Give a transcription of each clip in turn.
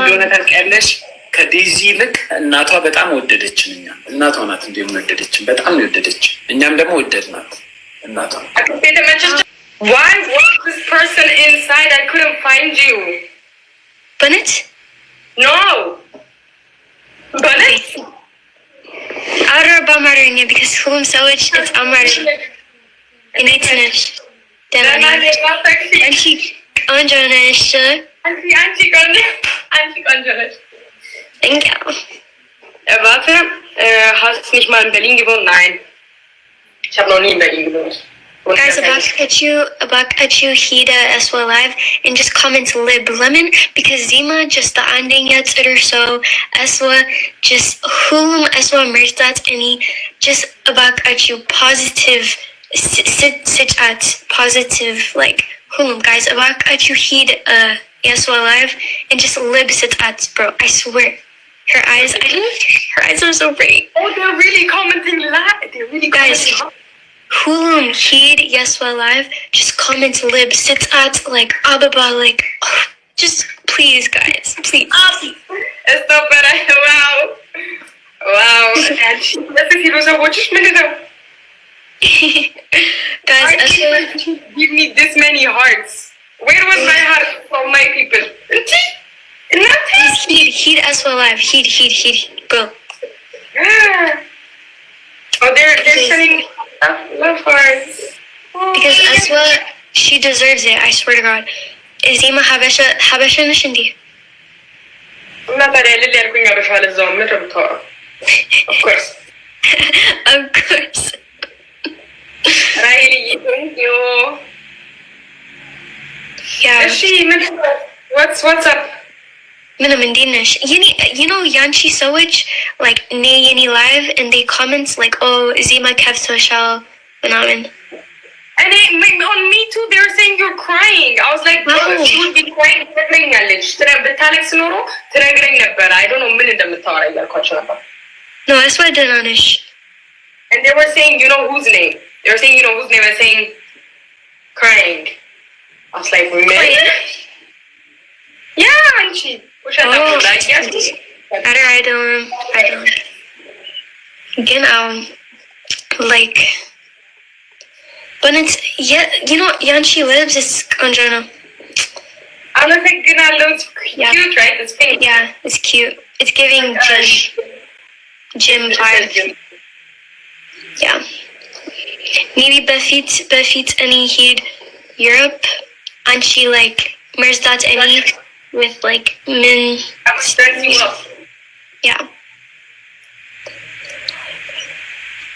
እንደሆነ ታውቂያለሽ? ከዴዚ ይልቅ እናቷ በጣም ወደደችን። እኛ እናቷ ናት እንዲሁም ወደደችን፣ በጣም ወደደች። እኛም ደግሞ ወደድናት እናቷ። Why was this person inside? I couldn't find you. Bennett? No. Bennett? Outer Bamarinha because Hulum Sawich it's Amar. In Itanish. And she Anjanish. Anti Anjanish. Thank you. Warte, hast du nicht mal in Berlin gewohnt? Nein. Ich habe noch nie in Berlin gewohnt. Guys, about Kachu Hida as well live and just comment lib lemon because Zima just the ending yet or so Eswa just hulum Eswa merged that any just about Kachu positive sit at positive like hulum guys about Kachu Hida Eswa live and just lib sit at bro I swear her eyes are so pretty. Oh, they're really commenting live. They're really guys. Commenting. Hulum Heed Yeswa Live just comment lib sits at like Ababa like oh, just please guys please. It's so bad. Wow. That's if you was watching me now. Guys, give me this many hearts. Where was my heart from my people? Heed Yeswa Live Heed go. Oh, they're sending love hearts. Because Eswa, she deserves it. I swear to God. Izima Habesha Nishindi. Not that I didn't bring out a child as of course. Of course. Riley, thank you. Yeah. What's up? Minamandinish. You know Yanchi Sowich, like Nay Yeni Live, and they comment like, oh, Zima kept Social phenomenon. And on me too, they were saying you're crying. I was like, bro, she would be crying. I don't know, No, that's why I didn't understand. And they were saying, you know whose name? They were saying, you know whose name? I was saying, crying. I was like, man. Yeah, and she. I don't. Again, like, but it's yeah, you know, Yanchi lives. It's Anjana. I'm not think Gina looks cute, right? It's pink. Yeah, it's cute. It's giving gym vibes. Yeah, maybe Befit any heed Europe, and she like Mersdat any. With like min. Yeah.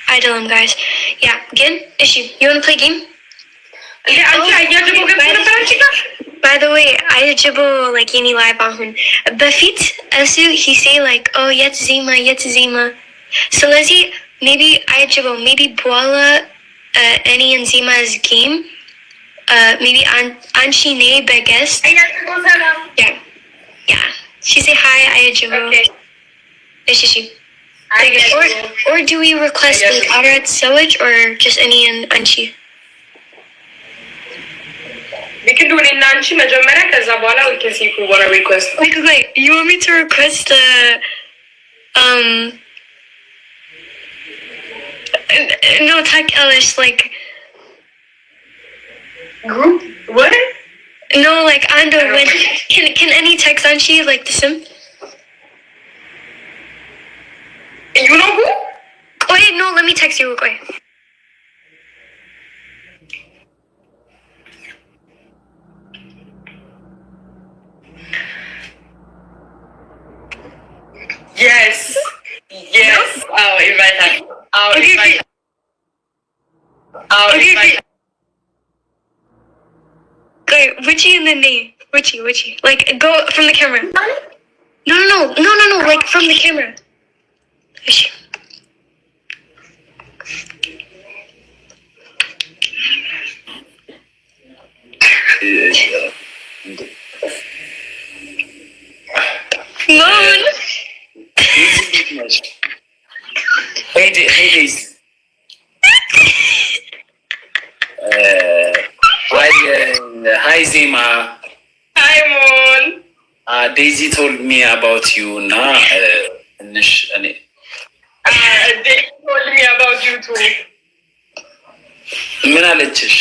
Idolum guys. Yeah. Again, issue. You wanna play game? By the way, I jibo like any live on him. Bafit Asu he say like oh yet Zima. So let's see maybe I jibo maybe Boala any and Zima's game. Maybe Anchi Ne Begest. Yeah. She say hi, Ayajibo. Okay. Or do we request like Arat Sowich or just any and Anchi? We can do it in Anchi Majamara Kazabala, we can see if we wanna request. Wait, you want me to request no Tak Elish like group? What? No, like Ando when can any text on she like the sim? You know who? Oh wait, no, let me text you real quick. Yes. I'll invite her. Okay. Wait, Richie and then me. Richie. Like, go from the camera. No. Like, from the camera. Richie. Moon. Hey, Daisy. Hi, Zima. Hi, Moon. ዴዚ ቶልድ ሚ አባውት ዩ እና ትንሽ እኔ ቶልድ ሚ አባውት ዩ ቱ ምን አለችሽ?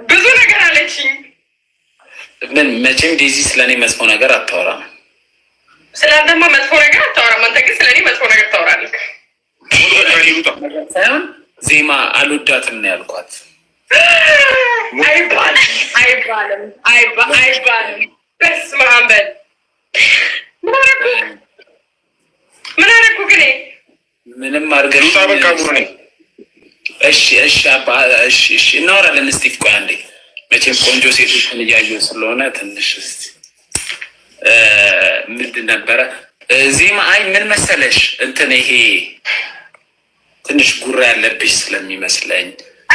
ብዙ ነገር አለችኝ። ምን መቼም ዴዚ ስለኔ መጥፎ ነገር አታወራም። ስለአንተማ መጥፎ ነገር አታወራም። አንተ ግን ስለኔ መጥፎ ነገር ታወራለህ። ሳይሆን ዜማ አልወዳትም ነው ያልኳት። አይባልም። በስመ አብ በል። ምን አደረኩ ግን? ምንም አድርገሽ እሺ እናወራለን። እስቲ ቆይ አንዴ። መቼም ቆንጆ ሴቶችን እያየሁ ስለሆነ ትንሽ እስቲ ምንድን ነበረ ዜማ? አይ ምን መሰለሽ እንትን ይሄ ትንሽ ጉራ ያለብሽ ስለሚመስለኝ።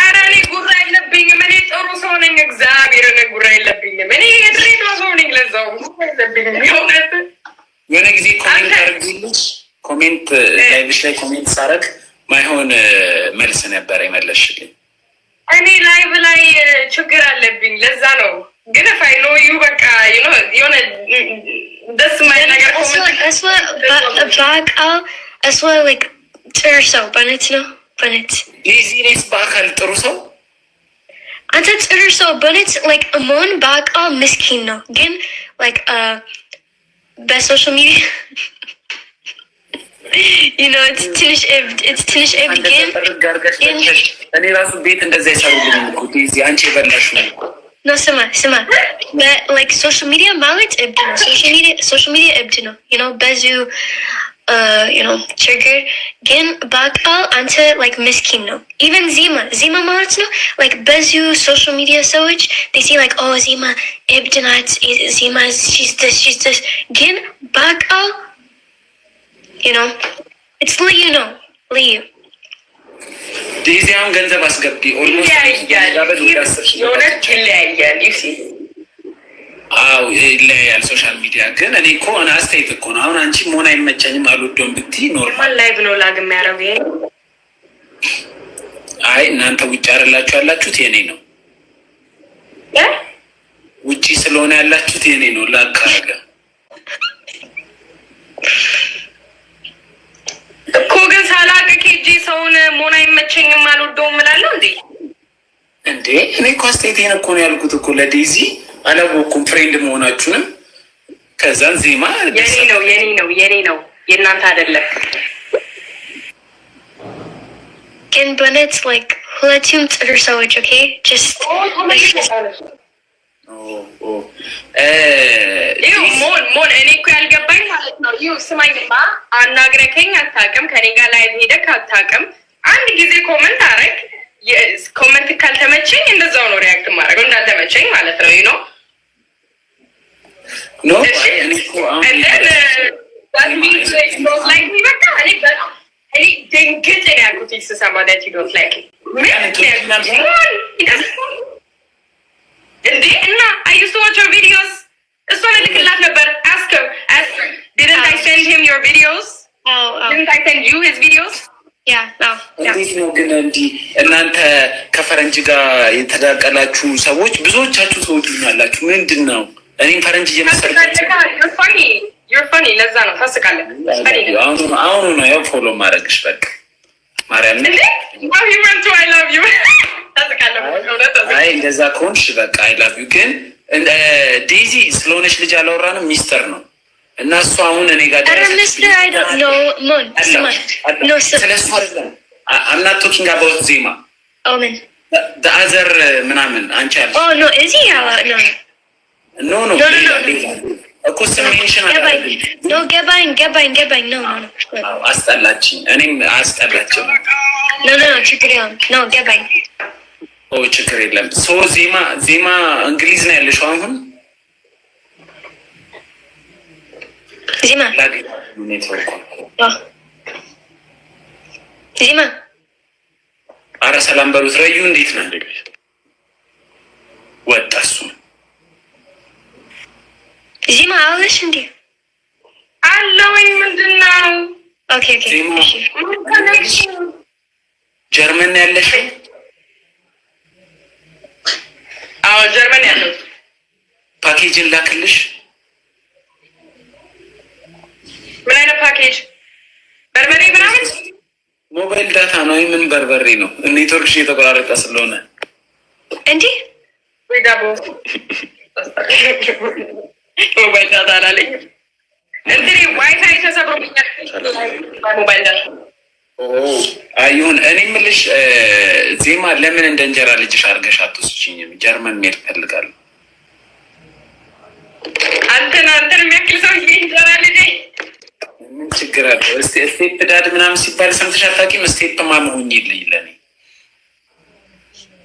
ኧረ እኔ ጉራ የለብኝም። እኔ ጥሩ ሰው ነኝ። እግዚአብሔርን ጉራ የለብኝም። እኔ የድሬዳዋ ሰው ነኝ። ለዛው ጉራ የለብኝም። የሆነ ጊዜ ኮሜንት አድርግልሽ ኮሜንት ላይብሽ ላይ ኮሜንት ሳረግ ማይሆን መልስ ነበር የመለስሽልኝ። እኔ ላይቭ ላይ ችግር አለብኝ። ለዛ ነው ግን ፋይኖ ዩ በቃ የሆነ ደስ ማይ ነገር እሷ like ጥሩ ሰው በእውነት ነው። በእውነት ዲዚኔስ በአካል ጥሩ ሰው አንተ ጥሩ ሰው በእውነት like መሆን በአካል ምስኪን ነው። ግን like በሶሻል ሚዲያ ትንሽ እብድ ግን እኔ ራሱ ቤት እንደዛ ይሰሩልኝ እኮ ዲዚ አንቺ የበላሽው ነው። ስማ like ሶሻል ሚዲያ ማለት እብድ ነው። ሶሻል ሚዲያ እብድ ነው። በዙ ችግር ግን በአካል አንተ like ምስኪን ነው። ኢቨን ዜማ ማለት ነው like በዙ ሶሻል ሚዲያ ሰዎች they say like oh ዜማ እብድ ናት፣ ዜማ she's this ግን በአካል it's ልዩ ዲዚያም ገንዘብ አስገቢ ይለያያል። አዎ ይለያያል። ሶሻል ሚዲያ ግን እኔ እኮ አስተያየት እኮ ነው። አሁን አንቺ መሆን አይመቸኝም አልወደውም ብትይ ኖርማል ላይቭ ነው ላግ የሚያደርገው። አይ እናንተ ውጭ አይደላችሁ ያላችሁት የኔ ነው። ውጭ ስለሆነ ያላችሁት የኔ ነው ላግ ካረገ እኮ ግን ሳላቅ ኬጂ ሰውን መሆን አይመቸኝም አልወደውም እላለሁ እንዴ? እኔ እኮ አስተያየቴን እኮ ነው ያልኩት እኮ ለዴዚ አላወኩም ፍሬንድ መሆናችሁንም። ከዛን ዜማ የኔ ነው የእናንተ አይደለም። ግን በእውነት like ሁለቱም ጥሩ ሰዎች ኦኬ just ሞን እኔ እኮ ያልገባኝ ማለት ነው። ስማኝማ አናግረከኝ አታውቅም፣ ከኔ ጋር ላይ ሄደክ አታውቅም። አንድ ጊዜ ኮመንት አረግ። ኮመንት ካልተመቸኝ እንደዛው ነው ሪያክት ማድረገው እንዳልተመቸኝ ማለት ነው። እኔ ደንግጥ ነው ያልኩት ስሰማ that you don't like it እንዴ እና I used to watch your videos. እሷ ልክላት ነበር። ask her didn't I send him your videos? Didn't I send you his videos? እንዴት ነው ግን እንዲህ እናንተ ከፈረንጅ ጋር የተዳቀላችሁ ሰዎች ብዙዎቻችሁ ትወዱኛላችሁ። ምንድን ነው እኔም ፈረንጅ እየመሰልኩኝ you're funny ለዛ ነው ታስቃለህ። አሁኑ ነው ያው ፎሎ ማድረግሽ በቃ ማርያም እንዴ you went to I love you አይ እንደዛ ከሆንሽ በቃ አይ ላቭ ዩ። ግን ዴዚ ስለሆነች ልጅ አላወራንም። ሚስተር ነው እና እሱ አሁን እኔ ጋር ስለሱ አይደለም አምናቶችን ጋር በወት ዜማ አዘር ምናምን አንቺ ያለ ኖ እኮ ስሜንሽን ገባኝ አስጠላችኝ። እኔም አስጠላችኝ። ገባኝ። ችግር የለም። ዜማ እንግሊዝ ነው ያለሽው አሁን? ዜማ አረ ሰላም በሉት። ረዩ እንዴት ነው? ወጣ እሱ ዜማ አለሽ እንዴ? አለወኝ ምንድን ነው? ኦኬ ጀርመን ያለሽው? አዎ ጀርመን ያለው። ፓኬጅን ላክልሽ። ፓኬጅ በርበሬ ምናምን ሞባይል ዳታ ነው። ምን በርበሬ ነው? ኔትወርክሽ የተቆራረጠ ስለሆነ እንዴ ወይ ዳቦ ሞባይል ዳታ አላለኝ እንዴ ዋይፋይ ተሰብሮብኛል። ሞባይል ዳታ አይሁን። እኔ የምልሽ ዜማ ለምን እንደ እንጀራ ልጅሽ አድርገሽ አትወስጂኝም? ጀርመን መሄድ እፈልጋለሁ። አንተን የሚያክል ሰው እንጀራ ልጅ ምን ችግር አለው? ስቴፕ ዳድ ምናምን ሲባል ሰምተሽ አታውቂም? ስቴፕ ማም ሆኜልኝ ለእኔ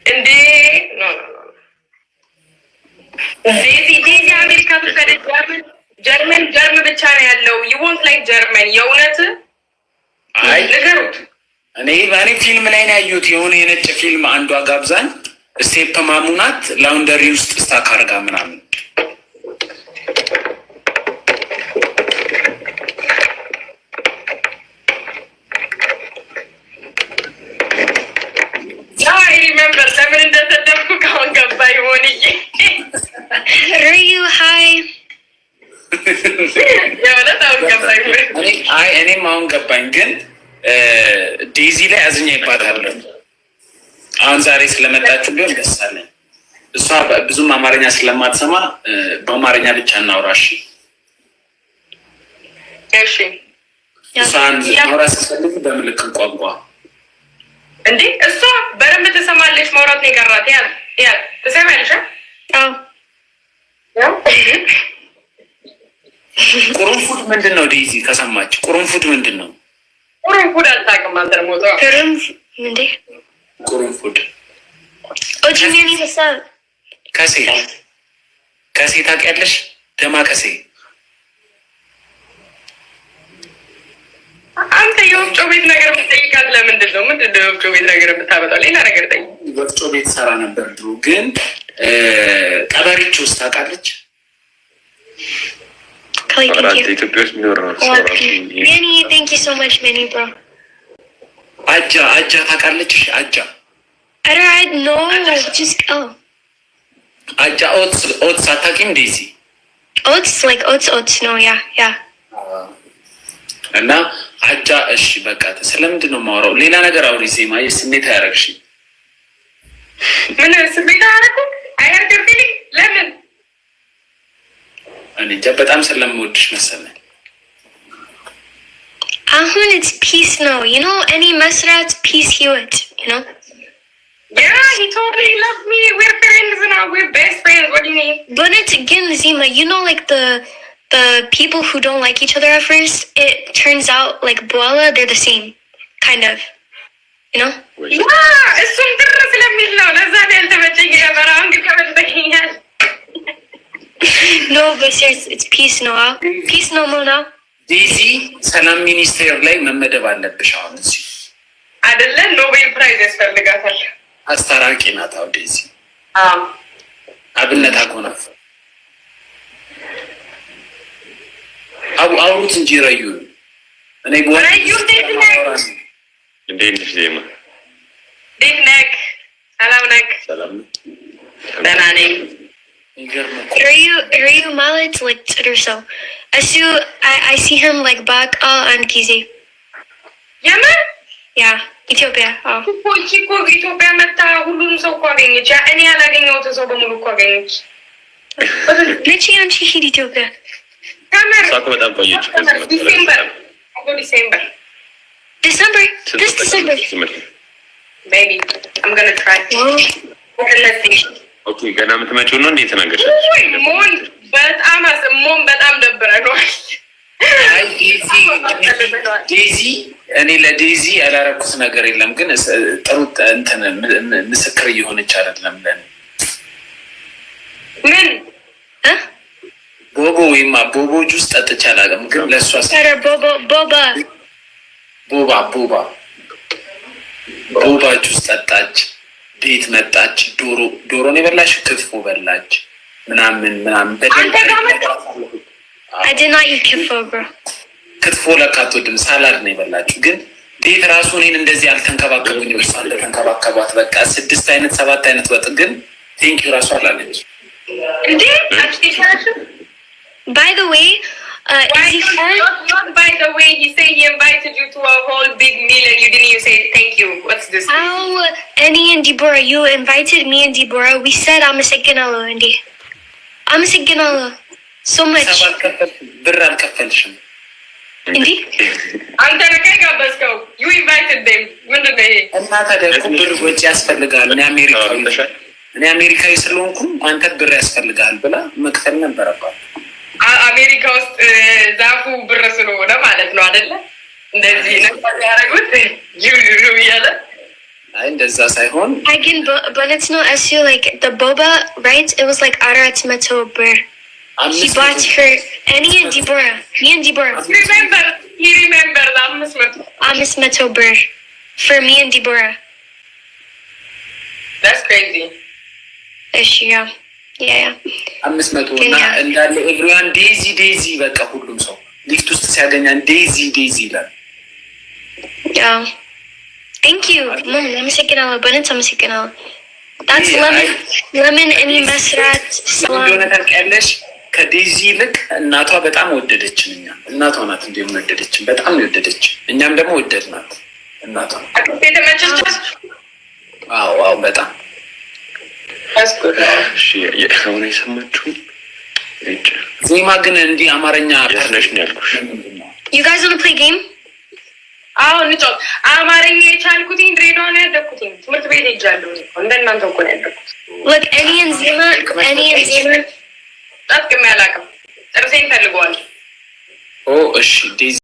እንዴ ዴዚ አሜሪካ ብትሄድ ጀርመን ብቻ ነው ያለው። ይወንት ላይ ጀርመን የእውነት አይ ንገሩት። እኔ ፊልም ላይ ነው ያዩት። የሆነ የነጭ ፊልም አንዷ ጋብዛኝ ስቴፕ ማሙ ናት። ላውንደሪ ውስጥ ስታክ አድርጋ ምናምን ሪሜምበር ለምን እንደተደብኩ ካሁን ገባኝ። ሆንዬ ርዩ ሀይ የእውነት አሁን ገባኝ። እኔም አሁን ገባኝ። ግን ዴዚ ላይ አዝኛ ይባታለሁ። አሁን ዛሬ ስለመጣችሁ ቢሆን ደስ አለኝ። እሷ ብዙም አማርኛ ስለማትሰማ በአማርኛ ብቻ እናውራሽ። እሺ እሷን ማውራት ስትፈልግ በምልክት ቋንቋ እንዴ እሷ በደንብ ትሰማለች። ማውራት ነው የቀራት። ያል ትሰማለሽ? አዎ። ቁርንፉድ ምንድን ነው ዴዚ? ከሰማች ቁርንፉድ ምንድን ነው? ቁርንፉድ አልታውቅም። አንተ ደግሞ እንዴ ቁርንፉድ ኦጂሜኒ ሀሳብ ከሴ ታውቂያለሽ? ደማ ከሴ አንተ የወፍጮ ቤት ነገር የምትጠይቃት ለምንድን ነው? ምንድን ነው የወፍጮ ቤት ነገር የምታመጣው? ሌላ ነገር ጠይቅ። ወፍጮ ቤት ሰራ ነበር ድሮ። ግን ቀበሪች ውስጥ ታውቃለች? ኢትዮጵያ ውስጥ የሚኖር ነው። ቴንክ ዩ ሶ ማች መኒ ብሮ። አጃ ታውቃለች? አጃ ኖ ጀስት አጃ ኦትስ አታውቂም ዴዚ? ኦትስ ነው ያ እና አጃ እሺ፣ በቃ ስለምንድን ነው የማወራው? ሌላ ነገር አውሪ ዜማ። ስሜት አያረግሽ? ምን ስሜት አያረጉ? አያርገብልኝ። ለምን? እኔ እንጃ፣ በጣም ስለምወድሽ መሰለኝ። አሁን it's peace ነው እኔ መስራት ፒስ ህይወት Yeah, he told me he loved me. We're friends now. We're best friends. What do you mean? But it's again, Zima, like the people who don't like each other at first, it turns out like Boala, they're the same, kind of, Yeah, it's No, but seriously, it's peace no. Peace no more now. ዴዚ ሰላም ሚኒስቴር ላይ መመደብ አለብሽ። አሁን እዚህ አይደለ? ኖቤል ፕራይዝ ያስፈልጋታል። አስታራቂ ናት። አዎ ዴዚ አብነት አጎናፍ አውሩት እንጂ ረዩ እኔ ረዩ እንዴት ነሽ ዜማ? እንዴት ነህ? ሰላም ነህ? ሰላም ደህና ነኝ። Ryu ማለት like ጥሩ ሰው እሱ I see him like back on ጊዜ የምን ኢትዮጵያ እኮ ኢትዮጵያ መታ ሁሉንም ሰው እኮ አገኘች። እኔ ያላገኘሁትን ሰው በሙሉ እኮ አገኘች። መቼ አንቺ ሂድ ኢትዮጵያ? በጣም ቆየች። ዲሰምበር maybe I'm gonna try. ኦኬ ገና የምትመጪው ነው እንዴ? ተናገርሽ? ሞን በጣም ደብረናል። ዴዚ እኔ ለዴዚ ያላረኩት ነገር የለም፣ ግን ጥሩ እንትን ምስክር እየሆነች አይደለም ለኔ። ምን ቦቦ ወይም ቦቦ ጁስ ጠጥቼ አላውቅም፣ ግን ለእሷ ቦባ ጁስ ጠጣች። ቤት መጣች። ዶሮ ነው የበላሽ፣ ክትፎ በላች ምናምን ክትፎ ለካ አትወድም፣ ሳላድ ነው የበላችሁ። ግን ቤት ራሱ እኔን እንደዚህ አልተንከባከቡኝ። እርሷ እንደተንከባከቧት በቃ 6 አይነት 7 አይነት ወጥ። ግን ቴንኪው ራሱ አላለች። By the way, Is he fun? Not by the way, he said he invited you to a whole big meal and you didn't even say thank you. What's this? How, Annie and Deborah, you invited me and Deborah. We said I'm a second hello, Andy. I'm a second hello. So much. Andy? I'm gonna take up this go. You invited them. When did they? እኔ አሜሪካዊ ስለሆንኩም አንተ ብር ያስፈልጋል ብላ መክፈል ነበረባት። አሜሪካ ውስጥ ዛፉ ብር ስለሆነ ማለት ነው አይደለ? እንደዚህ ነበር ያደረጉት ዩዩ ያለ አይ እንደዛ ሳይሆን but it's not as you like the boba, right? It was like Arat Metober. He bought her Annie and Deborah. Me and Deborah. He remember Amis Metober for me and Deborah. That's crazy. Yeah. 500 እና እንዳለ ኤቭሪዋን ዴዚ በቃ ሁሉም ሰው ሊፍት ውስጥ ሲያገኛን ዴዚ ይላል። Yeah. Thank you. Mom, I'm saying now, but I'm saying now. That's lemon any መስራት እንደሆነ ታውቂያለሽ። ከዴዚ ይልቅ እናቷ በጣም ወደደችን። እናቷ ናት እንደውም ወደደችን፣ በጣም ወደደች። እኛም ደግሞ ወደድናት እናቷ። አዎ በጣም አሁን የሰማችሁኝ ዜማ ግን እንዲህ አማርኛ ያስነሽ ነው ያልኩሽ። You guys want to play game? አዎ እንጫወት። አማርኛ የቻልኩትኝ ድሬዳዋ ነው ያደኩትኝ። ትምህርት ቤት ሄጃለሁ። እንደናንተ እኮ ነው ያደኩት። Look, Annie and Zima. ጠጥቅሜ አላውቅም። ጥርሴን ፈልገዋል። እሺ ዴዚ